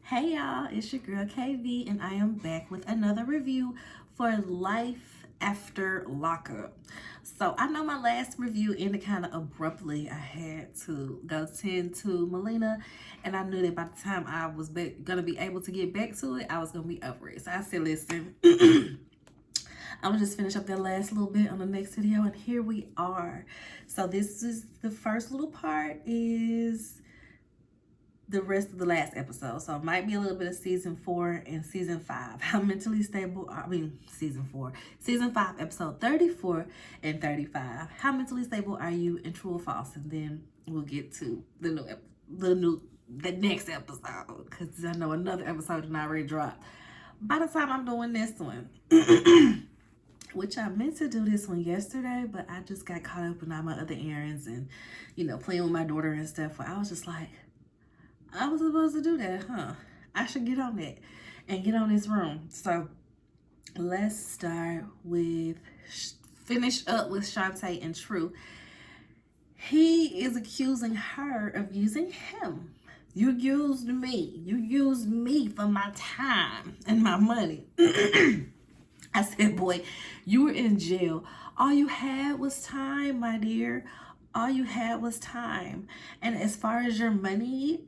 Hey y'all, it's your girl KV, and I am back with another review for Life After Lockup. So I know my last review ended kind of abruptly. I had to go tend to Melina, and I knew that by the time I was gonna be able to get back to it, I was gonna be over it. So I said, listen, I'm gonna just finish up that last little bit on the next video, and here we are. So this is the first little part is the rest of the last episode. So it might be a little bit of season 4 and season 5. How mentally stable, season 4. Season 5, episode 34 and 35. How mentally stable are you in true or false? And then we'll get to the next episode. Because I know another episode did already dropped. By the time I'm doing this one, which I meant to do this one yesterday, but I just got caught up in all my other errands and, playing with my daughter and stuff, where I was just like, I was supposed to do that, huh? I should get on that and get on this room. So let's start with, finish up with Shantae and True. He is accusing her of using him. You used me. You used me for my time and my money. I said, boy, you were in jail. All you had was time, my dear. All you had was time. And as far as your money,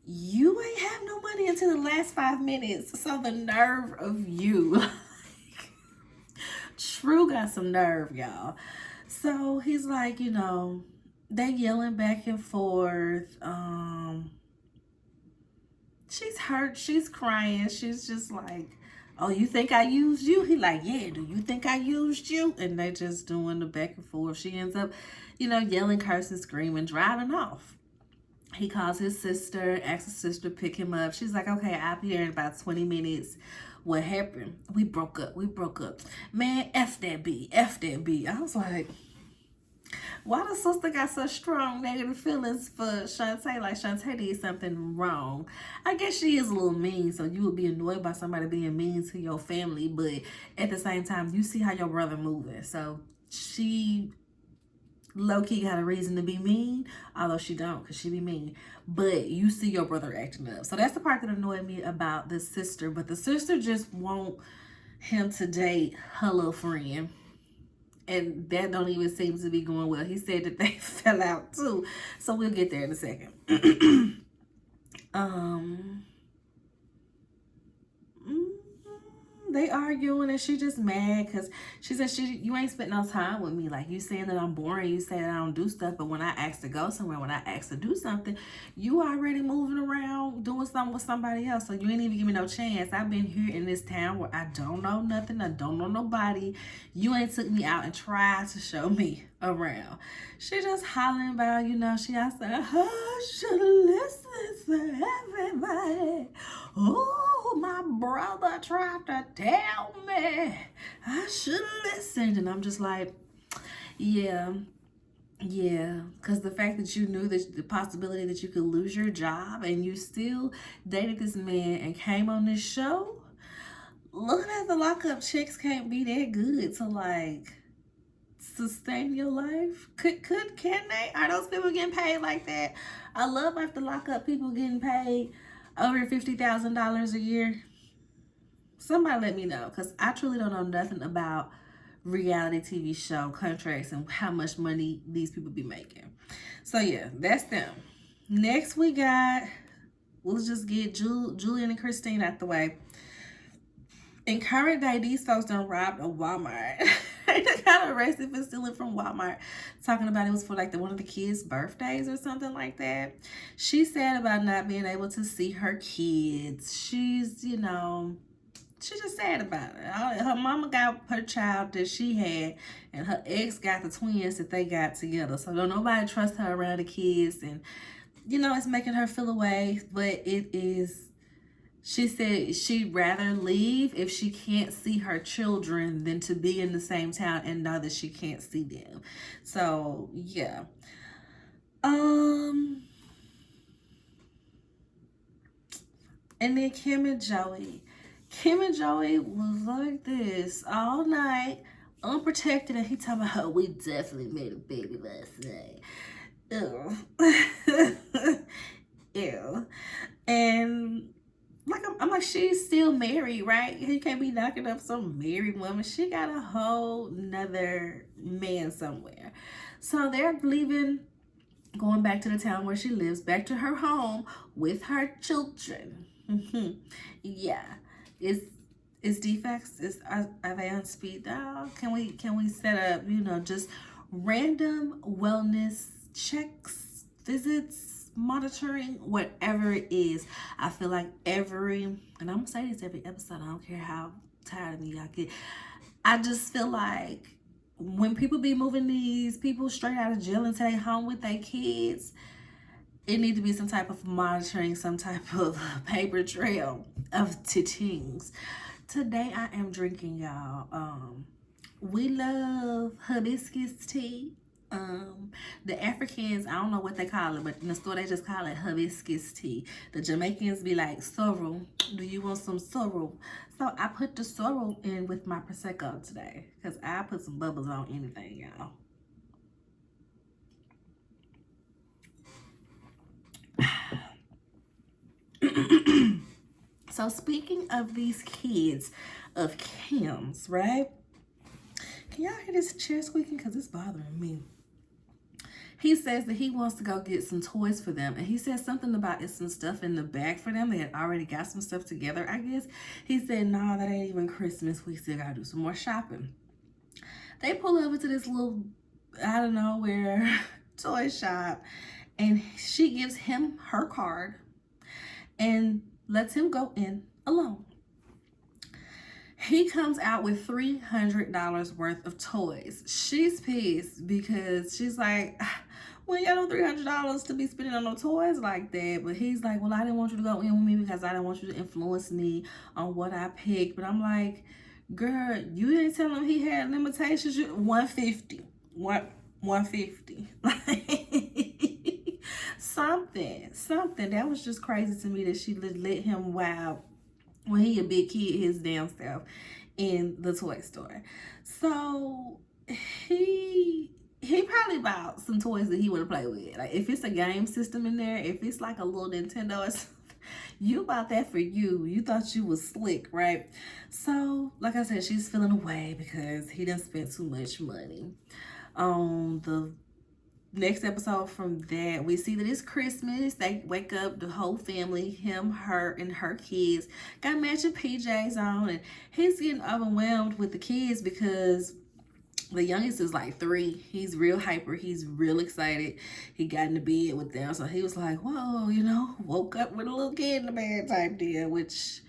you ain't have no money until the last 5 minutes. So the nerve of you. True got some nerve, y'all. So he's like, they yelling back and forth. She's hurt. She's crying. She's just like, oh, you think I used you? He like, yeah, do you think I used you? And they just doing the back and forth. She ends up, yelling, cursing, screaming, driving off. He calls his sister, asks his sister to pick him up. She's like, okay, I'll be here in about 20 minutes. What happened? We broke up. Man, F that B. I was like, why the sister got such strong negative feelings for Shantae? Like Shantae did something wrong. I guess she is a little mean, so you would be annoyed by somebody being mean to your family, but at the same time, you see how your brother moving. So she low-key got a reason to be mean, although she don't, because she be mean. But you see your brother acting up. So that's the part that annoyed me about the sister. But the sister just want him to date her little friend. And that don't even seem to be going well. He said that they fell out too. So we'll get there in a second. They arguing, and she just mad because she said, you ain't spent no time with me. Like, you saying that I'm boring, you saying that I don't do stuff, but when I ask to go somewhere, when I ask to do something, you already moving around doing something with somebody else. So you ain't even give me no chance. I've been here in this town where I don't know nothing, I don't know nobody. You ain't took me out and tried to show me around. She just hollering about, she asked her, I should listen to everybody. Oh, my brother tried to tell me I should have listened. And I'm just like, yeah, because the fact that you knew that the possibility that you could lose your job and you still dated this man and came on this show, looking at the lockup chicks can't be that good to like sustain your life. Can they? Are those people getting paid like that? I love after lockup people getting paid over $50,000 a year. Somebody let me know, because I truly don't know nothing about reality TV show contracts and how much money these people be making. So yeah, that's them. Next we got, let's just get Julian and Christine out the way. In current day, these folks done robbed a Walmart. They got arrested for stealing from Walmart. Talking about it was for like one of the kids' birthdays or something like that. She's sad about not being able to see her kids. She's, she's just sad about it. Her mama got her child that she had, and her ex got the twins that they got together. So don't nobody trust her around the kids, and it's making her feel away. But it is. She said she'd rather leave if she can't see her children than to be in the same town and know that she can't see them. So, yeah. And then Kim and Joey. Kim and Joey was like this all night, unprotected, and he talking about, oh, we definitely made a baby last night. Ew. Ew. And like I'm like, she's still married, right? You can't be knocking up some married woman. She got a whole nother man somewhere. So they're leaving, going back to the town where she lives, back to her home with her children. Yeah. Is defects, are they on speed dial? Can we set up, just random wellness checks, visits, monitoring, whatever it is. I feel like and I'm gonna say this every episode, I don't care how tired of me y'all get, I just feel like when people be moving these people straight out of jail into their home with their kids, it need to be some type of monitoring, some type of paper trail of things. Today I am drinking, y'all, we love hibiscus tea. The Africans, I don't know what they call it, but in the store they just call it hibiscus tea. The Jamaicans be like, sorrel, do you want some sorrel? So I put the sorrel in with my Prosecco today, because I put some bubbles on anything, y'all. So speaking of these kids of Kim's, right? Can y'all hear this chair squeaking? Because it's bothering me. He says that he wants to go get some toys for them. And he said something about it's some stuff in the bag for them. They had already got some stuff together, I guess. He said, no, that ain't even Christmas. We still got to do some more shopping. They pull over to this little, I don't know where, toy shop. And she gives him her card and lets him go in alone. He comes out with $300 worth of toys. She's pissed because she's like, well, you got no $300 to be spending on no toys like that. But he's like, well, I didn't want you to go in with me because I didn't want you to influence me on what I picked. But I'm like, girl, you didn't tell him he had limitations. $150. What? $150. Something. That was just crazy to me that she let him wow when he a big kid his damn self in the toy store. So he probably bought some toys that he would play with. Like if it's a game system in there, if it's like a little Nintendo or something, you bought that for you. You thought you was slick, right? So like I said, she's feeling away because he done spent too much money. On the next episode from that, we see that it's Christmas. They wake up, the whole family, him, her, and her kids, got matching PJs on, and he's getting overwhelmed with the kids because the youngest is like 3. He's real hyper. He's real excited. He got in the bed with them, so he was like, whoa, woke up with a little kid in the bed type deal, which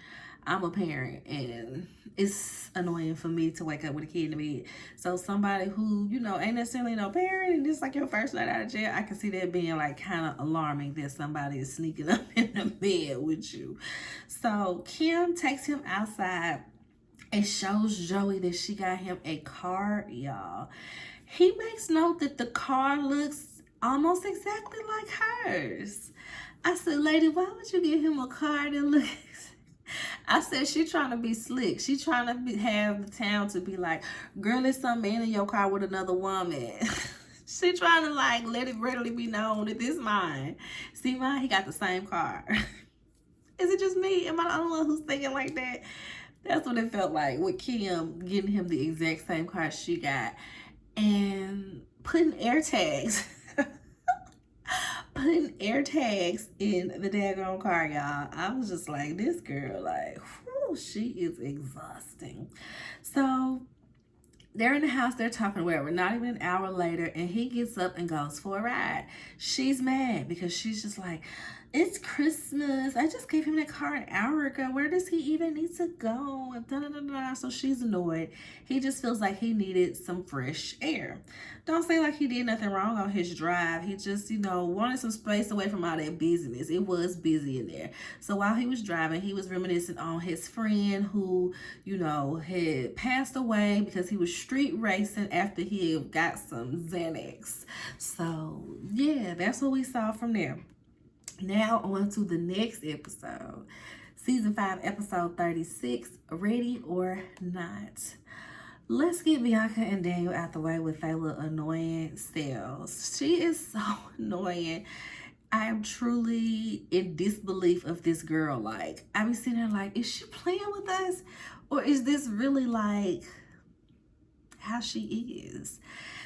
I'm a parent, and it's annoying for me to wake up with a kid in the bed. So somebody who, ain't necessarily no parent, and it's like your first night out of jail, I can see that being like kind of alarming that somebody is sneaking up in the bed with you. So Kim takes him outside and shows Joey that she got him a car, y'all. He makes note that the car looks almost exactly like hers. I said, lady, why would you give him a car that looks... I said, she trying to be slick. She trying to have the town to be like, girl, there's some man in your car with another woman. She trying to like let it readily be known that this mine. See mine? He got the same car. Is it just me? Am I the only one who's thinking like that? That's what it felt like with Kim getting him the exact same car she got. And putting air tags. Putting air tags in the daggone car, y'all. I was just like, this girl, like, whew, she is exhausting. So they're in the house, they're talking, whatever, not even an hour later, and he gets up and goes for a ride. She's mad because she's just like, it's Christmas. I just gave him that car an hour ago. Where does he even need to go? And da, da, da, da. So she's annoyed. He just feels like he needed some fresh air. Don't say like he did nothing wrong on his drive. He just, wanted some space away from all that busyness. It was busy in there. So while he was driving, he was reminiscing on his friend who, had passed away because he was street racing after he had got some Xanax. So yeah, that's what we saw from there. Now on to the next episode. Season 5, episode 36, Ready or Not. Let's get Bianca and Daniel out the way with their little annoying selves. She is so annoying. I am truly in disbelief of this girl. Like, I be sitting there like, is she playing with us? Or is this really like how she is?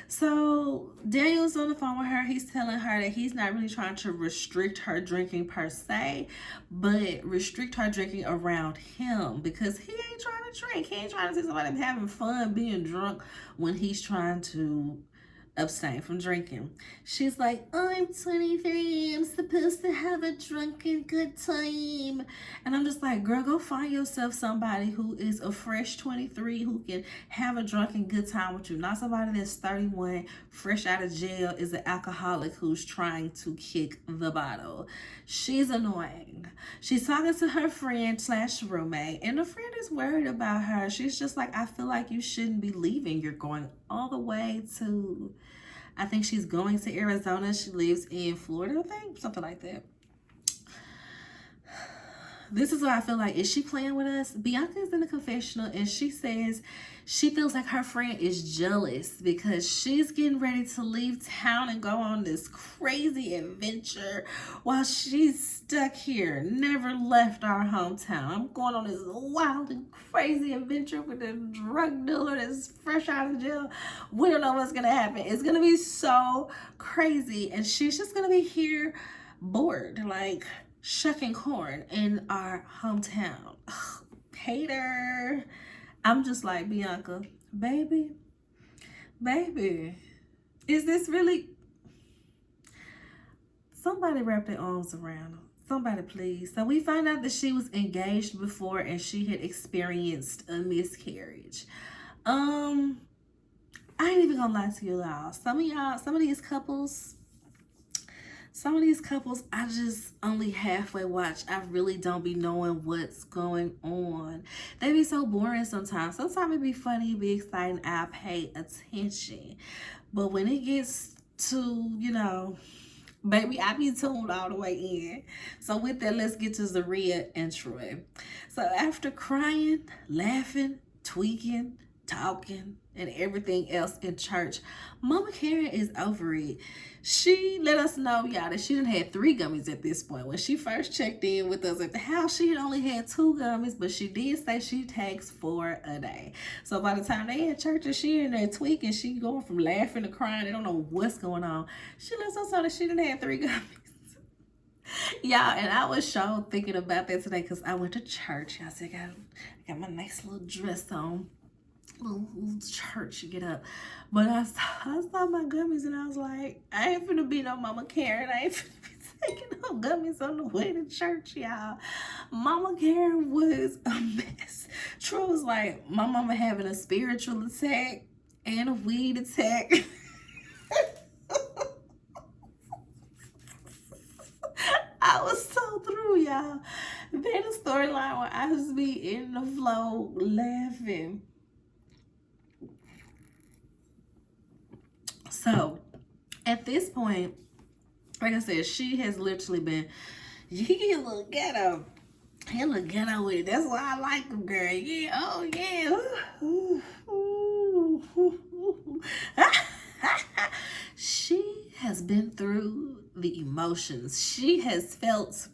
So Daniel's on the phone with her. He's telling her that he's not really trying to restrict her drinking per se, but restrict her drinking around him, because he ain't trying to drink. He ain't trying to see somebody having fun being drunk when he's trying to abstain from drinking. She's like, I'm 23, I'm supposed to have a drunken good time. And I'm just like, girl, go find yourself somebody who is a fresh 23 who can have a drunken good time with you. Not somebody that's 31, fresh out of jail, is an alcoholic who's trying to kick the bottle. She's annoying. She's talking to her friend slash roommate, and the friend is worried about her. She's just like, I feel like you shouldn't be leaving. You're going all the way to, I think she's going to Arizona. She lives in Florida, I think, something like that. This is what I feel like. Is she playing with us? Bianca is in the confessional, and she says she feels like her friend is jealous because she's getting ready to leave town and go on this crazy adventure while she's stuck here, never left our hometown. I'm going on this wild and crazy adventure with a drug dealer that's fresh out of jail. We don't know what's going to happen. It's going to be so crazy, and she's just going to be here bored, like shucking corn in our hometown. Ugh, hater. I'm just like, Bianca, baby, is this really? Somebody wrap their arms around her. Somebody, please. So we find out that she was engaged before and she had experienced a miscarriage. I ain't even gonna lie to you all. Some of these couples, I just only halfway watch. I really don't be knowing what's going on. They be so boring sometimes. Sometimes it be funny, it be exciting. I pay attention. But when it gets to, baby, I be tuned all the way in. So with that, let's get to Zaria and Troy. So after crying, laughing, tweaking, talking, and everything else in church, Mama Karen is over it. She let us know, y'all, that she done had 3 gummies at this point. When she first checked in with us at the house, she had only had 2 gummies, but she did say she takes 4 a day. So by the time they in church and she in there tweaking, she going from laughing to crying. They don't know what's going on. She lets us know that she done had 3 gummies. Yeah, and I was sure thinking about that today because I went to church. I said, I got my nice little dress on. Little church, you get up. But I saw my gummies and I was like, I ain't finna be no Mama Karen. I ain't finna be taking no gummies on the way to church, y'all. Mama Karen was a mess. Troy was like, my mama having a spiritual attack and a weed attack. I was so through, y'all. Then the storyline where I just be in the flow laughing. So, at this point, like I said, she has literally been, he a little ghetto. He a little ghetto with it. That's why I like him, girl. Yeah, oh yeah. Ooh, ooh, ooh, ooh. She has been through the emotions. She has felt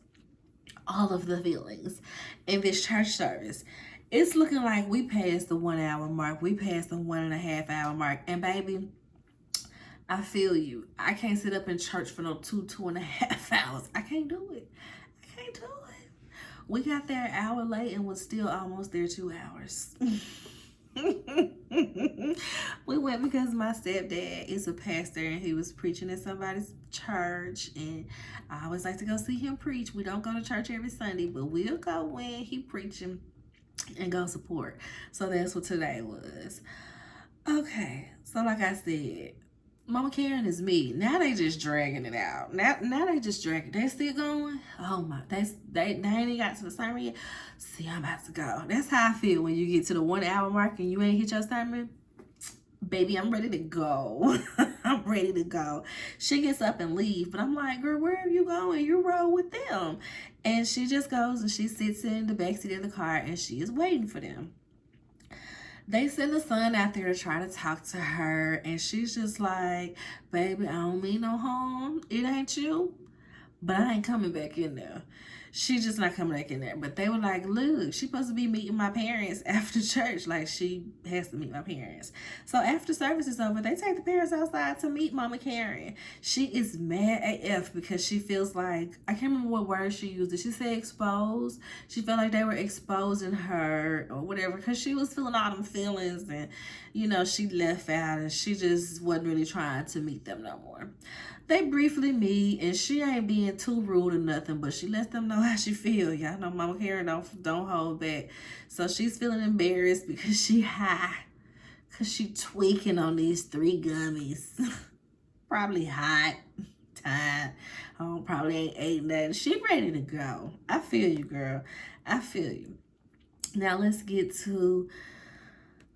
all of the feelings in this church service. It's looking like we passed the 1 hour mark. We passed the 1.5 hour mark. And baby, I feel you. I can't sit up in church for no 2.5 hours. I can't do it. We got there an hour late and was still almost there 2 hours. We went because my stepdad is a pastor and he was preaching at somebody's church, and I always like to go see him preach. We don't go to church every Sunday, but we'll go when he preaching and go support. So that's what today was. Okay, so like I said, Mama Karen is me. Now they just dragging it out. Now they just dragging. They still going? Oh my, they ain't even got to the sermon yet. See, I'm about to go. That's how I feel when you get to the 1 hour mark and you ain't hit your sermon. Baby, I'm ready to go. I'm ready to go. She gets up and leave, but I'm like, girl, where are you going? You roll with them. And she just goes and she sits in the backseat of the car and she is waiting for them. They send the son out there to try to talk to her, and she's just like, baby, I don't mean no harm. It ain't you. But I ain't coming back in there. She just not coming back in there. But they were like, look, she supposed to be meeting my parents after church. Like, she has to meet my parents. So after service is over, they take the parents outside to meet Mama Karen. She is mad AF because she feels like, I can't remember what word she used. Did she say exposed? She felt like they were exposing her or whatever because she was feeling all them feelings and, you know, she left out and she just wasn't really trying to meet them no more. They briefly meet, and she ain't being too rude or nothing, but she lets them know how she feel. Y'all know Mama Karen don't hold back. So she's feeling embarrassed because she high. Because she tweaking on these 3 gummies. Probably hot, tired. Probably ain't ate nothing. She ready to go. I feel you, girl. I feel you. Now let's get to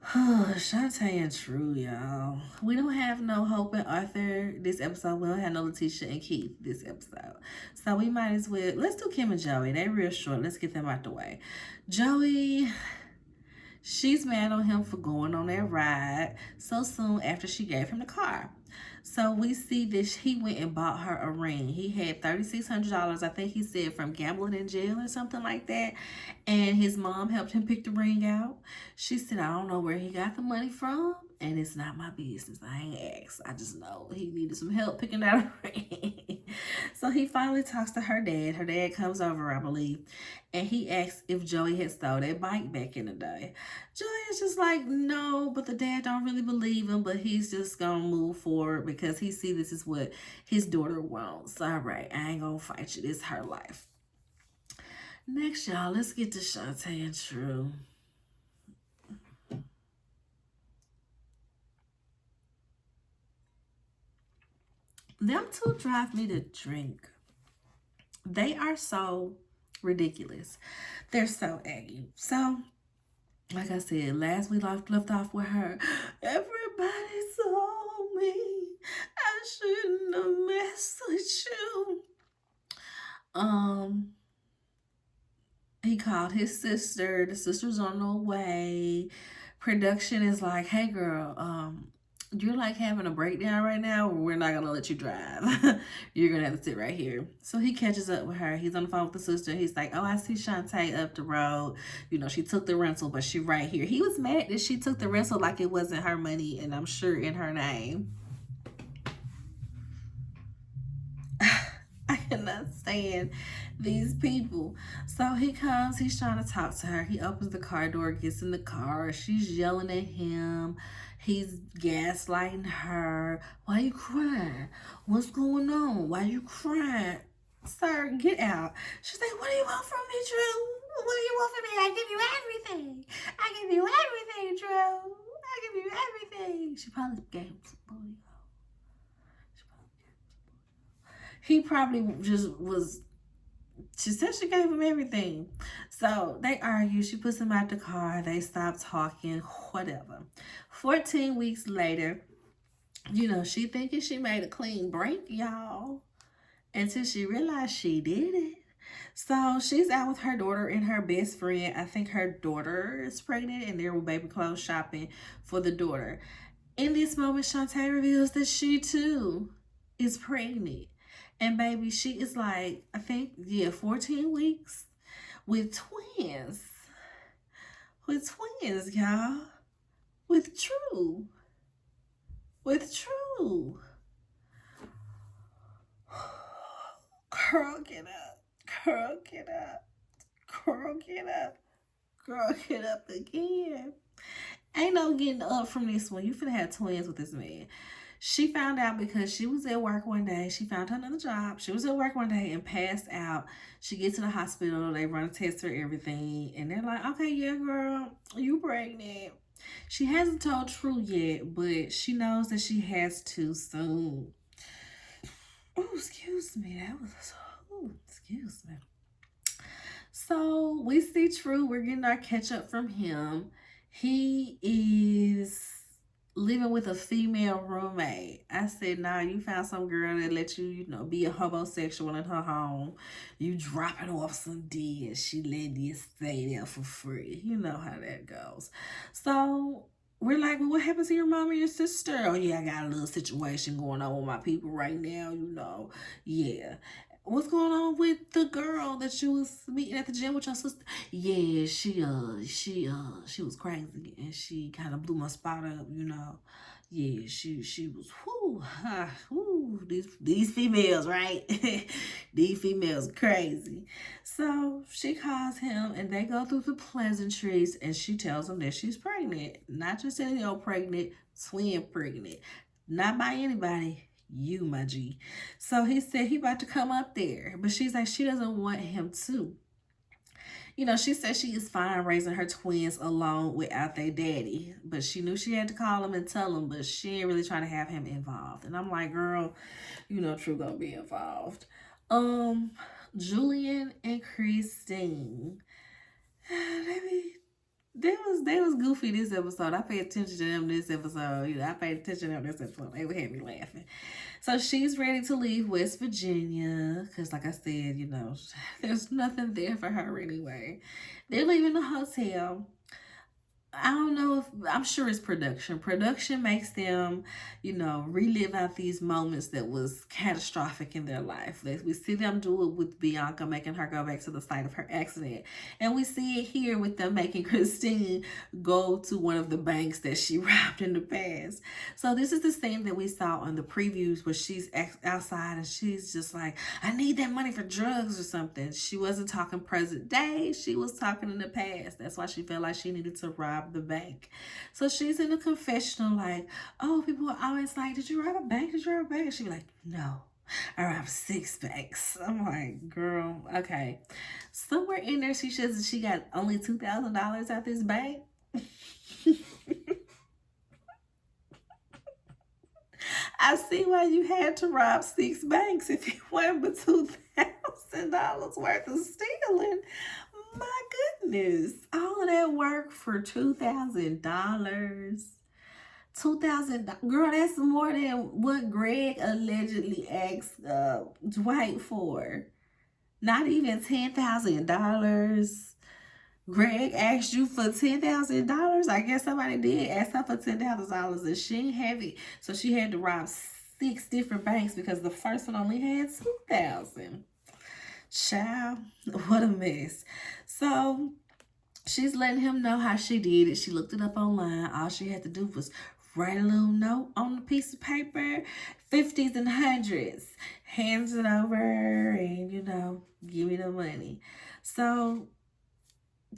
Shantae and True, y'all. We don't have no Hope and Arthur this episode. We don't have no Letitia and Keith this episode. So we might as well, let's do Kim and Joey. They real short. Let's get them out the way. Joey, she's mad on him for going on that ride so soon after she gave him the car. So we see this, he went and bought her a ring. He had $3,600, I think he said, from gambling in jail or something like that. And his mom helped him pick the ring out. She said, I don't know where he got the money from, and it's not my business. I ain't asked. I just know he needed some help picking out a ring. So he finally talks to her dad. Her dad comes over, I believe, and he asks if Joey had stole that bike back in the day. Joey is just like, no, but the dad don't really believe him, but he's just gonna move forward because he see this is what his daughter wants. All right, I ain't gonna fight you. This is her life. Next, y'all, let's get to Shantae and True. Them two drive me to drink. They are so ridiculous. They're so aggy. So, like I said, last we left off with her. Everybody told me I shouldn't have messed with you. He called his sister. The sister's on the way. Production is like, hey girl, you're like having a breakdown right now. We're not gonna let you drive. You're gonna have to sit right here. So he catches up with her. He's on the phone with the sister. He's like, oh, I see Shantae up the road. You know, she took the rental, but she right here. He was mad that she took the rental like it wasn't her money, and I'm sure in her name. I cannot stand these people. So he comes, he's trying to talk to her. He opens the car door, gets in the car. She's yelling at him. He's gaslighting her. Why you crying? What's going on? Why you crying? Sir, get out. She's like, what do you want from me, Drew? What do you want from me? I give you everything. I give you everything, Drew. I give you everything. She probably gave him some booty. He probably just was, she said she gave him everything. So they argue. She puts him out the car. They stop talking, whatever. 14 weeks later, you know, she thinking she made a clean break, y'all, until she realized she did it. So she's out with her daughter and her best friend. I think her daughter is pregnant, and they're baby clothes shopping for the daughter. In this moment, Shantae reveals that she too is pregnant. And baby, she is like, I think, 14 weeks with twins. With twins, y'all. With True. With True. Girl, get up. Girl, get up. Girl, get up. Girl, get up again. Ain't no getting up from this one. You finna have twins with this man. She found out because she was at work one day. She found her another job. She was at work one day and passed out. She gets to the hospital. They run a test for everything. And they're like, okay, yeah, girl, you pregnant. She hasn't told True yet, but she knows that she has to soon. Oh, excuse me. That was, excuse me. So we see True. We're getting our catch up from him. He is living with a female roommate. I said, nah, you found some girl that let you, you know, be a homosexual in her home. You dropping off some D, she let you stay there for free. You know how that goes. So we're like, well, what happened to your mom and your sister? Oh, yeah, I got a little situation going on with my people right now, you know. Yeah. What's going on with the girl that you was meeting at the gym with your sister? Yeah, she was crazy and she kind of blew my spot up, you know. Yeah, she was these females, right? These females crazy. So she calls him and they go through the pleasantries and she tells him that she's pregnant. Not just any old pregnant, twin pregnant. Not by anybody. You, my G. So he said he about to come up there. But she's like, she doesn't want him to. You know, she said she is fine raising her twins alone without their daddy. But she knew she had to call him and tell him, but she ain't really trying to have him involved. And I'm like, girl, you know True gonna be involved. Julian and Christine. They was goofy this episode. I paid attention to them this episode. You know, I paid attention to them this episode. They would have me laughing. So she's ready to leave West Virginia because, like I said, you know, there's nothing there for her anyway. They're leaving the hotel. I don't know if, I'm sure it's production. Production makes them, you know, relive out these moments that was catastrophic in their life. We see them do it with Bianca, making her go back to the site of her accident. And we see it here with them making Christine go to one of the banks that she robbed in the past. So this is the scene that we saw on the previews where she's outside and she's just like, I need that money for drugs or something. She wasn't talking present day. She was talking in the past. That's why she felt like she needed to rob the bank. So she's in a confessional like, oh, people are always like, did you rob a bank? Did you rob a bank? And she be like, no, I robbed 6 banks. I'm like, girl, okay. Somewhere in there she says that she got only $2,000 at this bank. I see why you had to rob 6 banks if you went with $2,000 worth of stealing. My goodness. All of that work for $2,000. $2,000. Girl, that's more than what Greg allegedly asked Dwight for. Not even $10,000. Greg asked you for $10,000. I guess somebody did ask her for $10,000 and she didn't have it. So she had to rob 6 different banks because the first one only had $2,000. Child, what a mess. So she's letting him know how she did it. She looked it up online. All she had to do was write a little note on a piece of paper, 50s and 100s, hands it over, and, you know, give me the money. So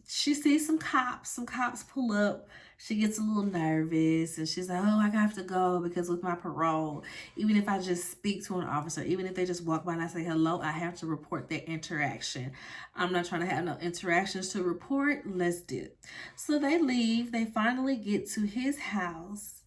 she sees some cops pull up. She gets a little nervous and she's like, oh, I have to go because with my parole, even if I just speak to an officer, even if they just walk by and I say hello, I have to report their interaction. I'm not trying to have no interactions to report. Let's do it. So they leave. They finally get to his house.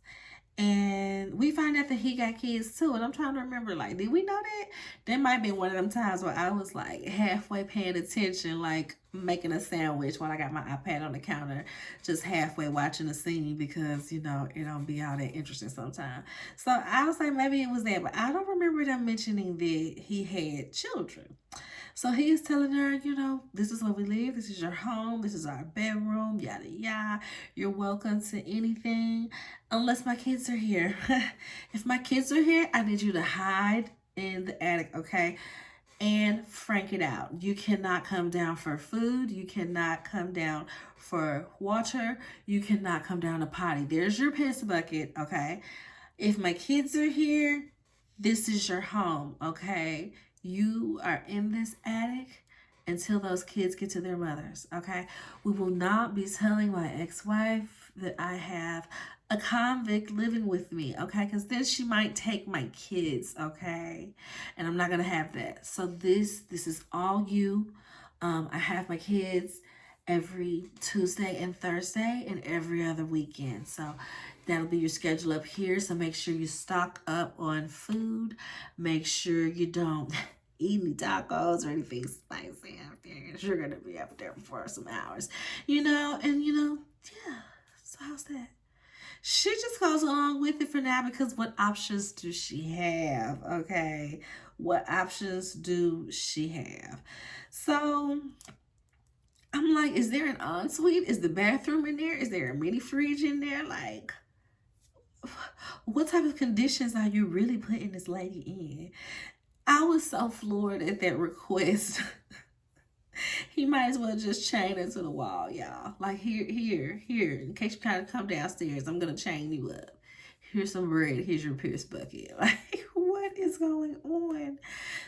And we find out that he got kids too. And I'm trying to remember, like, did we know that? That might be one of them times where I was like halfway paying attention, like making a sandwich while I got my iPad on the counter, just halfway watching the scene because, you know, it don't be all that interesting sometimes. So I was like, maybe it was that, but I don't remember them mentioning that he had children. So he is telling her, you know, this is where we live. This is your home. This is our bedroom, yada, yada. You're welcome to anything unless my kids are here. If my kids are here, I need you to hide in the attic, okay? And frank it out. You cannot come down for food. You cannot come down for water. You cannot come down to potty. There's your piss bucket, okay? If my kids are here, this is your home, okay? You are in this attic until those kids get to their mothers, okay? We will not be telling my ex-wife that I have a convict living with me, okay? Because then she might take my kids, okay? And I'm not going to have that. So this is all you. I have my kids every Tuesday and Thursday and every other weekend. So that'll be your schedule up here. So make sure you stock up on food. Make sure you don't eat any tacos or anything spicy out there. You're going to be up there for some hours, you know, and, you know, yeah. So how's that? She just goes along with it for now because what options do she have? Okay. What options do she have? So I'm like, is there an ensuite? Is the bathroom in there? Is there a mini fridge in there? Like, what type of conditions are you really putting this lady in? I was so floored at that request. He might as well just chain it to the wall, y'all. Like, here. In case you kind of come downstairs, I'm gonna chain you up. Here's some bread. Here's your Pierce bucket. Like, what is going on?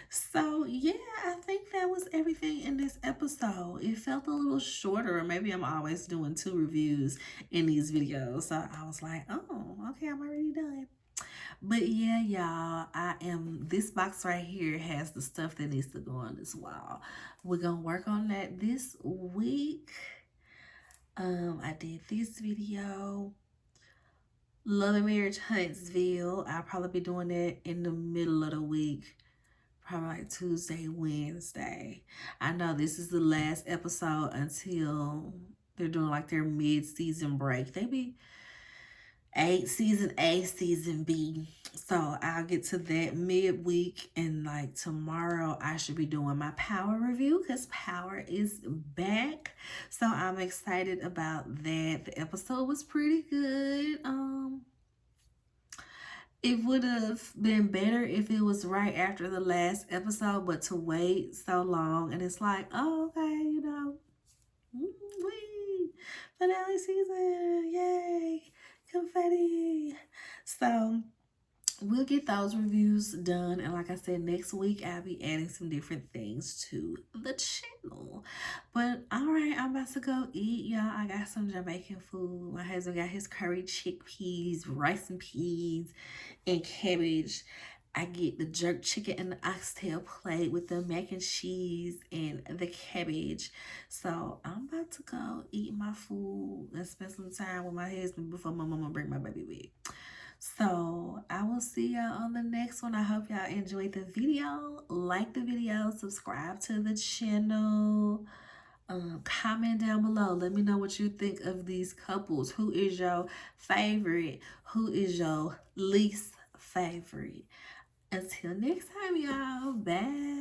So yeah, I think that was everything in this episode. It felt a little shorter, or maybe I'm always doing 2 reviews in these videos. So I was like, oh, okay, I'm already done. But yeah, y'all, this box right here has the stuff that needs to go on this wall. We're gonna work on that this week. I did this video. Love and Marriage Huntsville. I'll probably be doing that in the middle of the week. Probably like Tuesday, Wednesday. I know this is the last episode until they're doing like their mid-season break. They be season A, season B. So I'll get to that midweek, and like tomorrow I should be doing my Power review because Power is back. So I'm excited about that. The episode was pretty good. It would have been better if it was right after the last episode, but to wait so long, and it's like, oh, okay, wee, finale season, yay, confetti. So we'll get those reviews done, and like I said, next week I'll be adding some different things to the channel. But all right, I'm about to go eat, y'all. I got some Jamaican food. My husband got his curry chickpeas, rice and peas, and cabbage. I get the jerk chicken and the oxtail plate with the mac and cheese and the cabbage. So I'm about to go eat my food and spend some time with my husband before my mama bring my baby back. So I will see y'all on the next one. I hope y'all enjoyed the video. Like the video, subscribe to the channel. Comment down below. Let me know what you think of these couples. Who is your favorite? Who is your least favorite? Until next time, y'all. Bye.